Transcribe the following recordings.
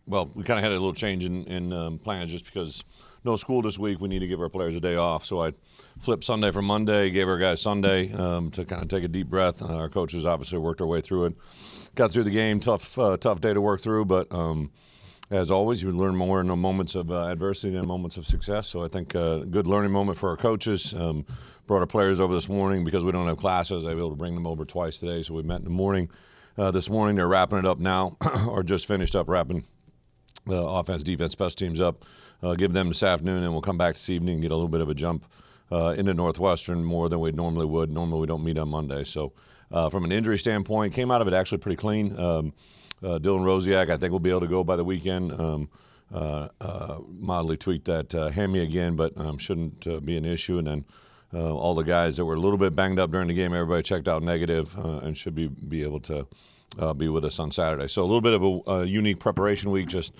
Well, we kind of had a little change in plans just because no school this week. We need to give our players a day off. So I flipped Sunday for Monday, gave our guys Sunday to kind of take a deep breath. Our coaches obviously worked our way through it. Got through the game, tough day to work through, but as always, you learn more in the moments of adversity than moments of success. So I think a good learning moment for our coaches. Brought our players over this morning because we don't have classes. I was able to bring them over twice today, so we met in the morning. This morning, they're wrapping it up now, or just finished up wrapping offense, defense, special teams up. Give them this afternoon, and we'll come back this evening and get a little bit of a jump into Northwestern more than we normally would. Normally, we don't meet on Monday. So from an injury standpoint, came out of it actually pretty clean. Dylan Rosiak, I think, will be able to go by the weekend. Mildly tweaked that hammy again, but shouldn't be an issue. And then all the guys that were a little bit banged up during the game, everybody checked out negative and should be able to be with us on Saturday. So a little bit of a unique preparation week, just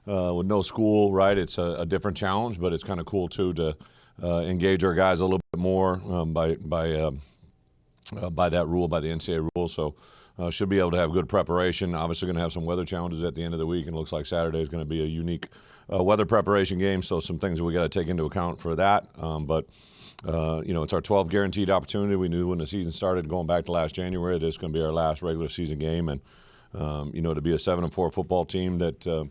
with no school, right? It's a different challenge, but it's kind of cool, too, to engage our guys a little bit more by that rule, by the NCAA rule. So should be able to have good preparation. Obviously going to have some weather challenges at the end of the week, and it looks like Saturday is going to be a unique weather preparation game, so some things we got to take into account for that. But it's our 12th guaranteed opportunity. We knew when the season started, going back to last January, that it's going to be our last regular season game. And, to be a 7-4 football team that,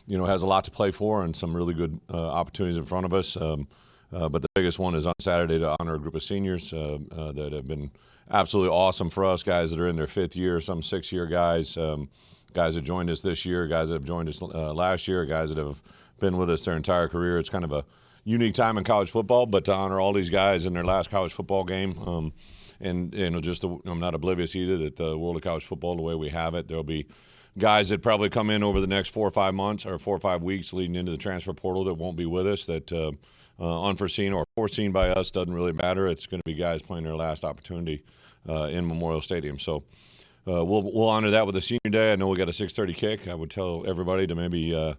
has a lot to play for and some really good opportunities in front of us. But the biggest one is on Saturday to honor a group of seniors that have been absolutely awesome for us, guys that are in their fifth year, some six-year guys, guys that joined us this year, guys that have joined us last year, guys that have been with us their entire career. It's kind of a unique time in college football, but to honor all these guys in their last college football game, I'm not oblivious either that the world of college football, the way we have it, there'll be guys that probably come in over the next 4 or 5 months or 4 or 5 weeks leading into the transfer portal that won't be with us, that unforeseen or foreseen by us, doesn't really matter. It's going to be guys playing their last opportunity in Memorial Stadium. So we'll honor that with a senior day. I know we got a 6:30 kick. I would tell everybody to maybe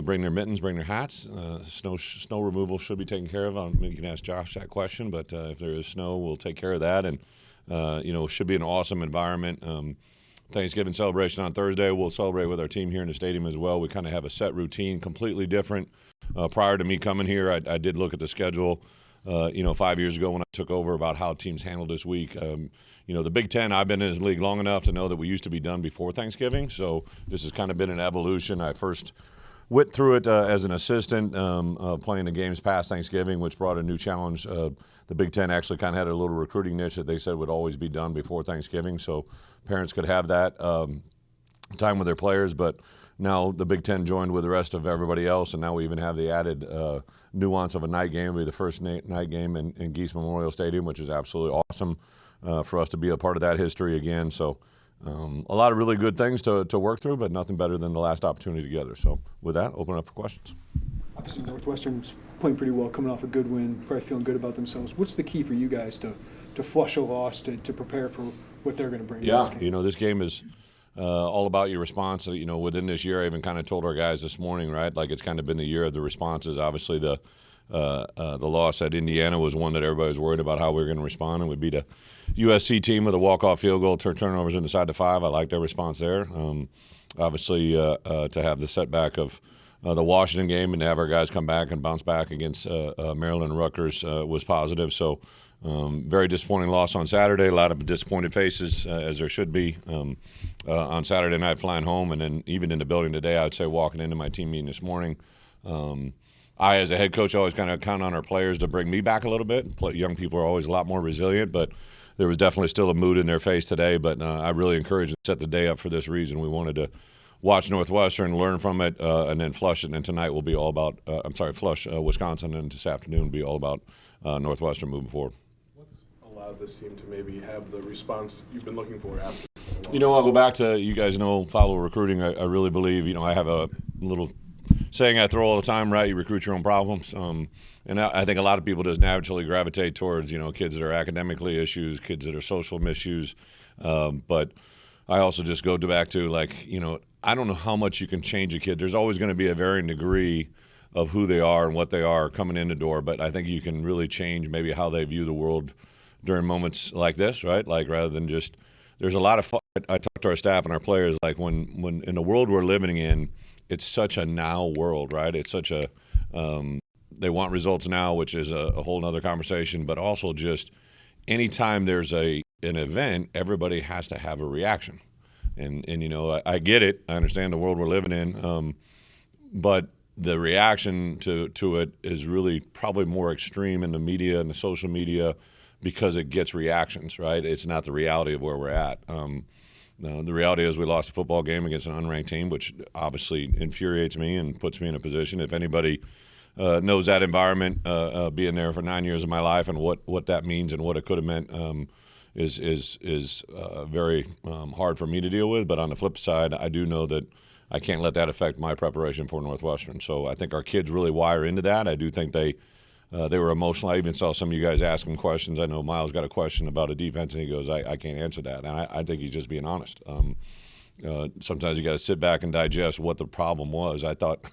bring their mittens, bring their hats. Snow removal should be taken care of. You can ask Josh that question, but if there is snow, we'll take care of that. And, should be an awesome environment. Thanksgiving celebration on Thursday. We'll celebrate with our team here in the stadium as well. We kind of have a set routine, completely different. Prior to me coming here, I did look at the schedule, 5 years ago when I took over about how teams handled this week. The Big Ten, I've been in this league long enough to know that we used to be done before Thanksgiving. So this has kind of been an evolution. I first went through it as an assistant, playing the games past Thanksgiving, which brought a new challenge. The Big Ten actually kind of had a little recruiting niche that they said would always be done before Thanksgiving, so parents could have that time with their players. But now the Big Ten joined with the rest of everybody else, and now we even have the added nuance of a night game. It'll be the first night game in Geese Memorial Stadium, which is absolutely awesome for us to be a part of that history again. So a lot of really good things to work through, but nothing better than the last opportunity together. So with that, open it up for questions. Obviously, Northwestern's playing pretty well, coming off a good win, probably feeling good about themselves. What's the key for you guys to flush a loss, to prepare for what they're going to bring? Yeah, this game is all about your response. Within this year, I even kind of told our guys this morning, right? Like, it's kind of been the year of the responses. Obviously, the loss at Indiana was one that everybody was worried about how we were going to respond, and we beat a USC team with a walk-off field goal, turnovers inside the 5. I like their response there. Obviously, to have the setback of the Washington game and to have our guys come back and bounce back against Maryland and Rutgers was positive. So very disappointing loss on Saturday. A lot of disappointed faces, as there should be, on Saturday night flying home. And then even in the building today, I would say walking into my team meeting this morning, I, as a head coach, always kind of count on our players to bring me back a little bit. Young people are always a lot more resilient, but there was definitely still a mood in their face today. But I really encouraged and set the day up for this reason. We wanted to watch Northwestern, learn from it, and then flush it. And tonight will be all about flush Wisconsin, and this afternoon will be all about Northwestern moving forward. What's allowed this team to maybe have the response you've been looking for after? I'll go back to, you guys follow recruiting. I really believe, I have a little saying I throw all the time, right? You recruit your own problems. And I think a lot of people just naturally gravitate towards, kids that are academically issues, kids that are social issues. But I also just go back to, I don't know how much you can change a kid. There's always going to be a varying degree of who they are and what they are coming in the door. But I think you can really change maybe how they view the world during moments like this, right? Like, rather than just there's a lot of I talk to our staff and our players, like when in the world we're living in, it's such a now world, right? It's such a they want results now, which is a whole other conversation, but also just anytime there's an event, everybody has to have a reaction. And you know, I get it. I understand the world we're living in, but the reaction to it is really probably more extreme in the media and the social media because it gets reactions, right? It's not the reality of where we're at. The reality is we lost a football game against an unranked team, which obviously infuriates me and puts me in a position. If anybody knows that environment, being there for 9 years of my life and what that means and what it could have meant, is very hard for me to deal with. But on the flip side, I do know that I can't let that affect my preparation for Northwestern. So I think our kids really wire into that. I do think they were emotional. I even saw some of you guys ask them questions. I know Miles got a question about a defense, and he goes, I can't answer that. And I think he's just being honest. Sometimes you got to sit back and digest what the problem was. I thought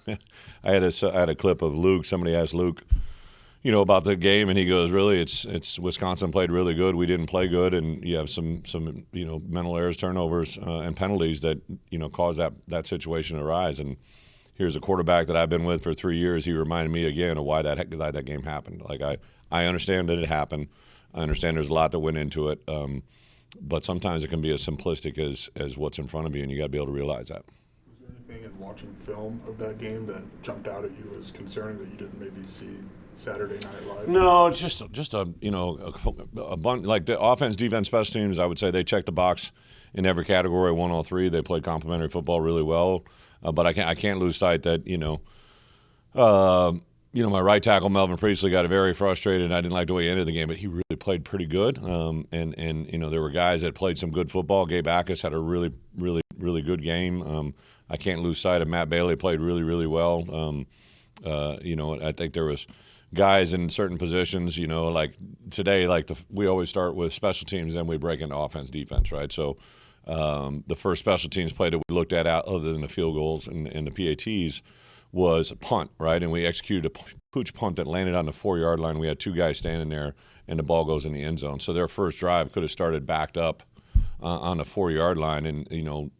I had a clip of Luke. Somebody asked Luke, you know, about the game, and he goes, really, it's Wisconsin played really good. We didn't play good, and you have some you know, mental errors, turnovers, and penalties that, you know, cause that situation to arise. And here's a quarterback that I've been with for 3 years. He reminded me again of why that game happened. Like I understand that it happened. I understand there's a lot that went into it, but sometimes it can be as simplistic as what's in front of you, and you got to be able to realize that. Was there anything in watching film of that game that jumped out at you as concerning that you didn't maybe see Saturday Night Live? No, it's just a you know a bunch, like the offense, defense, special teams. I would say they checked the box in every category, won all three. They played complementary football really well, but I can't lose sight that you know my right tackle Melvin Priestley got very frustrated. I didn't like the way he ended the game, but he really played pretty good. And you know there were guys that played some good football. Gabe Ackus had a really good game. I can't lose sight of Matt Bailey, played really well. You know, I think there was guys in certain positions, you know, like today, like we always start with special teams, then we break into offense, defense, right? So the first special teams play that we looked at other than the field goals and the PATs was a punt, right? And we executed a pooch punt that landed on the 4-yard line. We had two guys standing there, and the ball goes in the end zone. So their first drive could have started backed up on the 4-yard line. And, you know,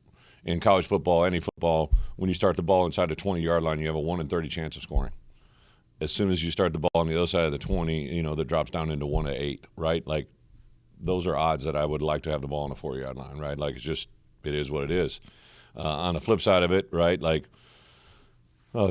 in college football, any football, when you start the ball inside the 20-yard line, you have a 1 in 30 chance of scoring. As soon as you start the ball on the other side of the 20, you know, that drops down into 1 to 8, right? Like, those are odds that I would like to have the ball on the 4-yard line, right? Like, it is what it is. On the flip side of it, right, like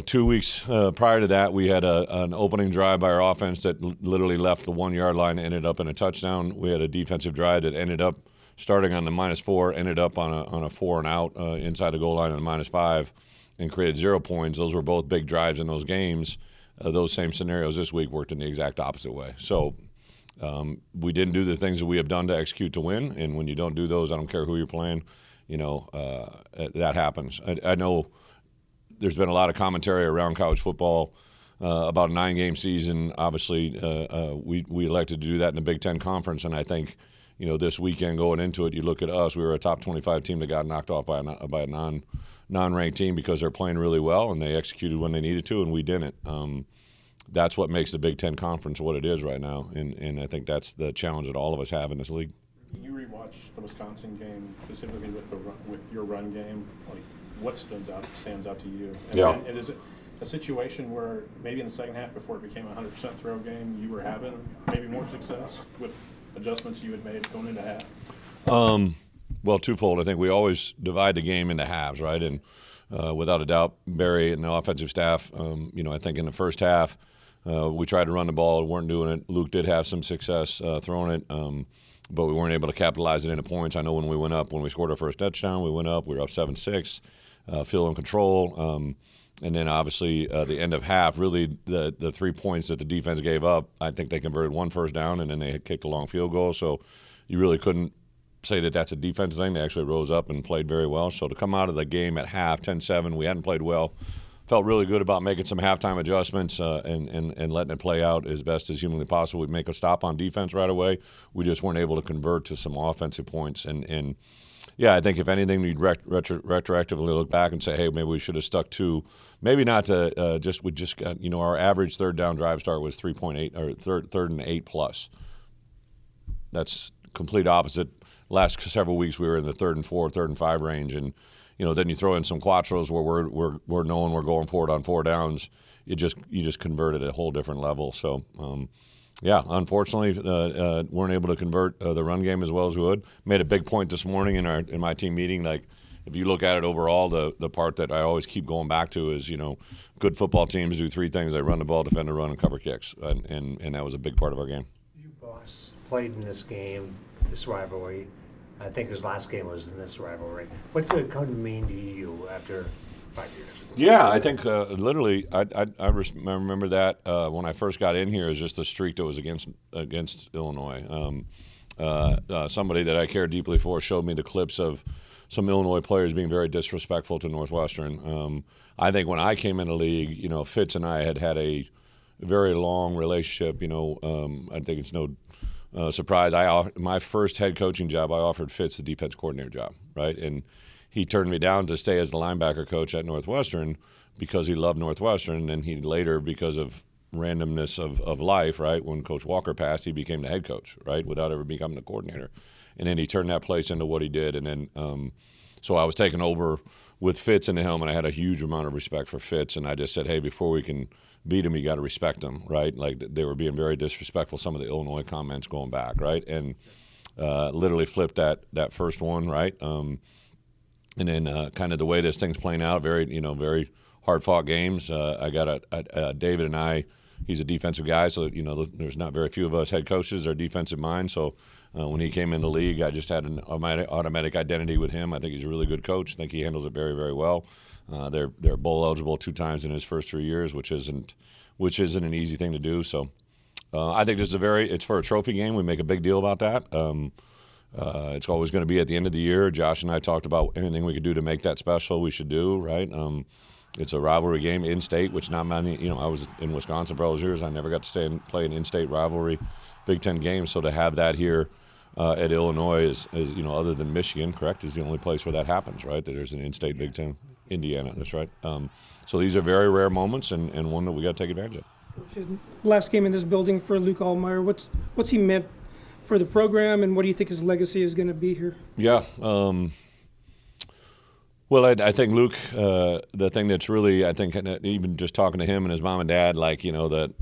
2 weeks prior to that, we had an opening drive by our offense that literally left the 1-yard line and ended up in a touchdown. We had a defensive drive that ended up starting on the -4, ended up on a 4 and out inside the goal line on the -5 and created 0 points. Those were both big drives in those games. Those same scenarios this week worked in the exact opposite way. So we didn't do the things that we have done to execute to win, and when you don't do those, I don't care who you're playing, you know, that happens. I know there's been a lot of commentary around college football about a 9-game season. Obviously, we elected to do that in the Big Ten Conference, and I think, you know, this weekend going into it, you look at us, we were a top 25 team that got knocked off by a non-ranked team because they're playing really well and they executed when they needed to, and we didn't. That's what makes the Big Ten Conference what it is right now, and I think that's the challenge that all of us have in this league. You rewatch the Wisconsin game specifically with your run game. Like, what stands out to you? And is it a situation where maybe in the second half, before it became a 100% throw game, you were having maybe more success with adjustments you had made going into half? Well, twofold. I think we always divide the game into halves, right? And without a doubt, Barry and the offensive staff, you know, I think in the first half, we tried to run the ball, weren't doing it. Luke did have some success throwing it, but we weren't able to capitalize it into points. I know when we scored our first touchdown, we went up, we were up 7-6, feeling control. And then obviously the end of half, really the 3 points that the defense gave up, I think they converted one first down, and then they had kicked a long field goal. So you really couldn't say that that's a defense thing. They actually rose up and played very well. So to come out of the game at half, 10-7, we hadn't played well. Felt really good about making some halftime adjustments and letting it play out as best as humanly possible. We'd make a stop on defense right away. We just weren't able to convert to some offensive points. And yeah, I think if anything, we'd retroactively look back and say, hey, maybe we should have stuck to, maybe not to we just got, you know, our average third down drive start was 3.8 or third and 8 plus. That's complete opposite last several weeks we were in the 3rd and 4, 3rd and 5 range, and then you throw in some quattros where we're knowing we're going for it on 4 downs. You just converted at a whole different level. So. Yeah, unfortunately, weren't able to convert the run game as well as we would. Made a big point this morning in my team meeting. Like, if you look at it overall, the part that I always keep going back to is, good football teams do 3 things: they run the ball, defend the run, and cover kicks. And that was a big part of our game. You boss played in this game, this rivalry. I think his last game was in this rivalry. What's it come to mean to you after 5 years? Yeah, I think literally, I remember that when I first got in here, is just the streak that was against Illinois. Somebody that I care deeply for showed me the clips of some Illinois players being very disrespectful to Northwestern. I think when I came in the league, Fitz and I had a very long relationship. I think it's no surprise. My first head coaching job, I offered Fitz the defense coordinator job, right? And he turned me down to stay as the linebacker coach at Northwestern because he loved Northwestern, and he later, because of randomness of life, right, when Coach Walker passed, he became the head coach, right, without ever becoming the coordinator. And then he turned that place into what he did, and then so I was taken over with Fitz in the helm, and I had a huge amount of respect for Fitz, and I just said, hey, before we can beat him, you got to respect him, right? Like, they were being very disrespectful, some of the Illinois comments going back, right? And literally flipped that first one, right? And then kind of the way this thing's playing out, very hard-fought games. I got David and I, he's a defensive guy, so, there's not very few of us head coaches that are defensive minds. So when he came in the league, I just had an automatic identity with him. I think he's a really good coach. I think he handles it very, very well. They're bowl eligible 2 times in his first 3 years, which isn't an easy thing to do. So I think it's for a trophy game. We make a big deal about that. It's always going to be at the end of the year. Josh and I talked about anything we could do to make that special, we should do, right? It's a rivalry game in-state, which not many, I was in Wisconsin for all those years. I never got to play an in-state rivalry Big Ten game. So to have that here at Illinois is other than Michigan, correct, is the only place where that happens, right? That there's an in-state Big Ten. Indiana, that's right. So these are very rare moments and one that we got to take advantage of. Last game in this building for Luke Altmeyer. What's he meant for the program, and what do you think his legacy is going to be here? Yeah. Well, I think Luke, the thing that's really, I think, even just talking to him and his mom and dad, that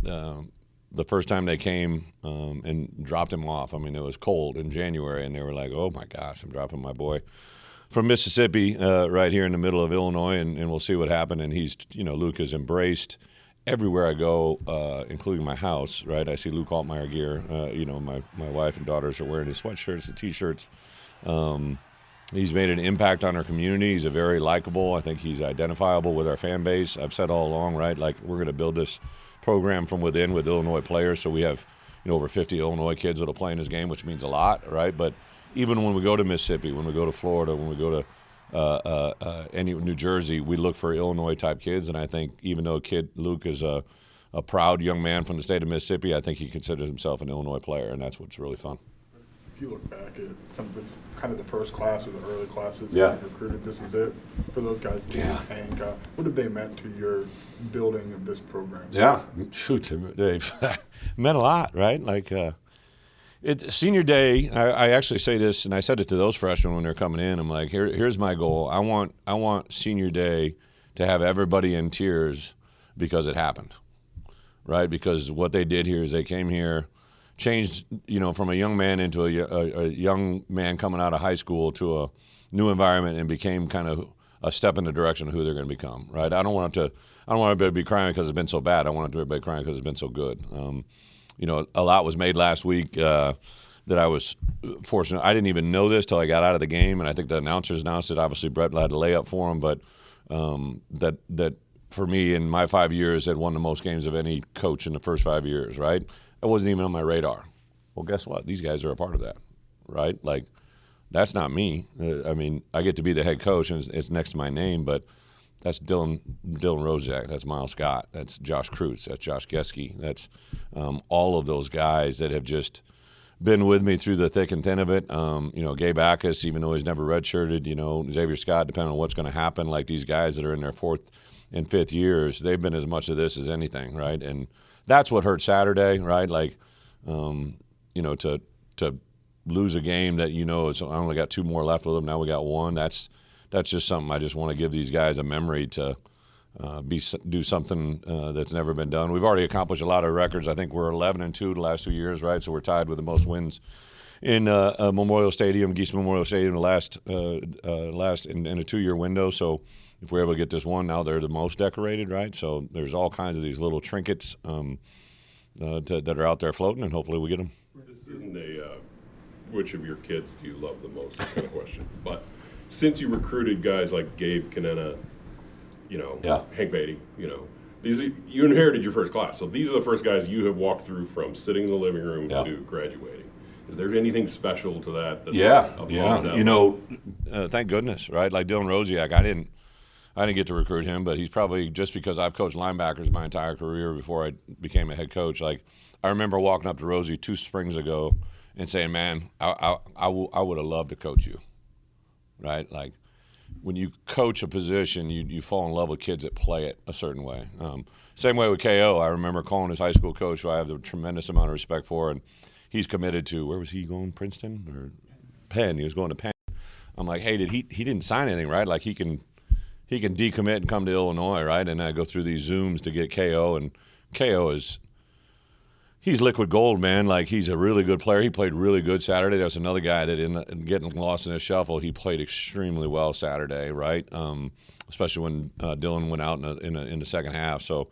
the first time they came and dropped him off, I mean, it was cold in January, and they were like, oh, my gosh, I'm dropping my boy from Mississippi right here in the middle of Illinois, and we'll see what happened. And Luke has embraced everywhere I go, including my house, right? I see Luke Altmeyer gear. My wife and daughters are wearing his sweatshirts, the T-shirts. He's made an impact on our community. He's a very likable. I think he's identifiable with our fan base. I've said all along, right, like we're going to build this program from within with Illinois players. So we have over 50 Illinois kids that'll play in this game, which means a lot, right? But even when we go to Mississippi, when we go to Florida, when we go to New Jersey, we look for Illinois-type kids, and I think even though Luke is a proud young man from the state of Mississippi, I think he considers himself an Illinois player, and that's what's really fun. If you look back at some of the kind of the first class or the early classes yeah. that recruited, this is it for those guys. Yeah. And what have they meant to your building of this program? Yeah, shoot, they've meant a lot, right? Like. Senior day, I actually say this, and I said it to those freshmen when they're coming in. I'm like, here's my goal. I want senior day to have everybody in tears because it happened, right? Because what they did here is they came here, changed, from a young man into a young man coming out of high school to a new environment and became kind of a step in the direction of who they're going to become, right? I don't want everybody to be crying because it's been so bad. I want everybody crying because it's been so good. A lot was made last week that I was fortunate. I didn't even know this till I got out of the game, and I think the announcers announced it. Obviously, Bret had to lay up for him, but that for me in my 5 years had won the most games of any coach in the first 5 years, right? It wasn't even on my radar. Well, guess what? These guys are a part of that, right? Like, that's not me. I mean, I get to be the head coach, and it's next to my name, but that's Dylan Rozak. That's Miles Scott. That's Josh Kreutz. That's Josh Geske. That's all of those guys that have just been with me through the thick and thin of it. Gabe Ackus, even though he's never redshirted, Xavier Scott, depending on what's going to happen, like these guys that are in their 4th and 5th years, they've been as much of this as anything, right? And that's what hurt Saturday, right? Like, to lose a game that it's I only got 2 more left with them. Now we got 1. That's just something I just want to give these guys a memory to do something that's never been done. We've already accomplished a lot of records. I think we're 11-2 the last 2 years, right? So we're tied with the most wins in Memorial Stadium, Geese Memorial Stadium, the last in a 2-year window. So if we're able to get this one, now they're the most decorated, right? So there's all kinds of these little trinkets that are out there floating, and hopefully we get them. This isn't a which of your kids do you love the most kind of question, but since you recruited guys like Gabe Canena, Hank Beatty, you inherited your first class. So these are the first guys you have walked through from sitting in the living room to graduating. Is there anything special to that? Thank goodness, right? Like Dylan Rosiak, I didn't get to recruit him, but he's probably, just because I've coached linebackers my entire career before I became a head coach. Like, I remember walking up to Rosie 2 springs ago and saying, man, I would have loved to coach you, right? Like, when you coach a position, you fall in love with kids that play it a certain way. Same way with KO. I remember calling his high school coach, who I have a tremendous amount of respect for, and he's committed to, where was he going, Princeton or Penn? He was going to Penn. I'm like, hey, he didn't sign anything, right? Like, he can decommit and come to Illinois, right? And I go through these Zooms to get KO, and KO he's liquid gold, man. Like, he's a really good player. He played really good Saturday. There's another guy that in getting lost in the shuffle, he played extremely well Saturday, right? Especially when Dylan went out in the second half. So,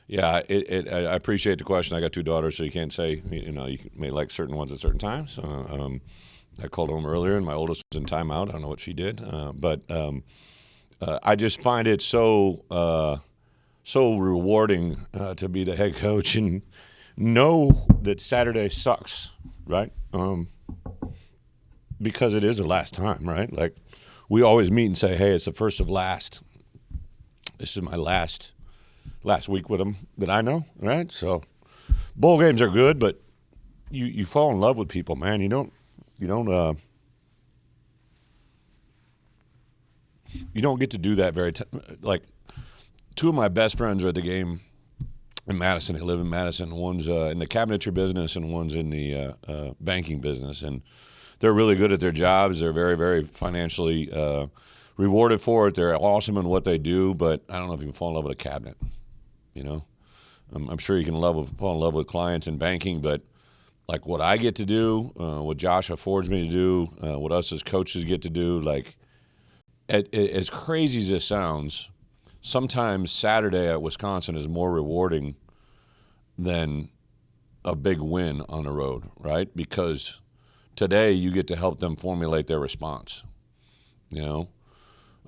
yeah, I appreciate the question. I got 2 daughters, so you can't say, you may like certain ones at certain times. I called home earlier, and my oldest was in timeout. I don't know what she did. But I just find it so rewarding to be the head coach and know that Saturday sucks, right? Because it is the last time, right? Like, we always meet and say, hey, it's the first of last. This is my last week with them that I know, right? So bowl games are good, but you fall in love with people, man. You don't get to do that like, 2 of my best friends are at the game in Madison. They live in Madison. One's in the cabinetry business, and one's in the banking business. And they're really good at their jobs. They're very, very financially rewarded for it. They're awesome in what they do, but I don't know if you can fall in love with a cabinet. I'm sure you can fall in love with clients in banking, but like what I get to do, what Josh affords me to do, what us as coaches get to do, like, as crazy as this sounds, sometimes Saturday at Wisconsin is more rewarding than a big win on the road, right? Because today you get to help them formulate their response.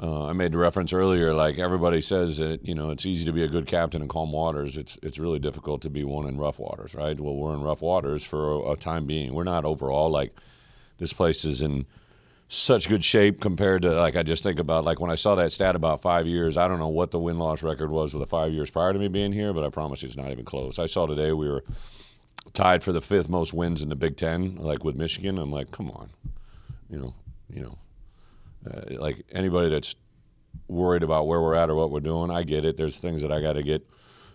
I made the reference earlier, like, everybody says that, it's easy to be a good captain in calm waters. It's really difficult to be one in rough waters, right? Well, we're in rough waters for a time being. We're not overall, like, this place is in such good shape compared to, like, I just think about, like, when I saw that stat about 5 years, I don't know what the win-loss record was for the 5 years prior to me being here, but I promise you it's not even close. I saw today we were tied for the 5th most wins in the Big Ten, like, with Michigan. I'm like, come on, like, anybody that's worried about where we're at or what we're doing, I get it. There's things that I got to get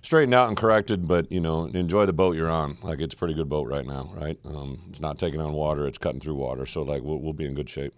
straightened out and corrected, but, enjoy the boat you're on. Like, it's a pretty good boat right now, right? It's not taking on water, it's cutting through water. So, like, we'll be in good shape.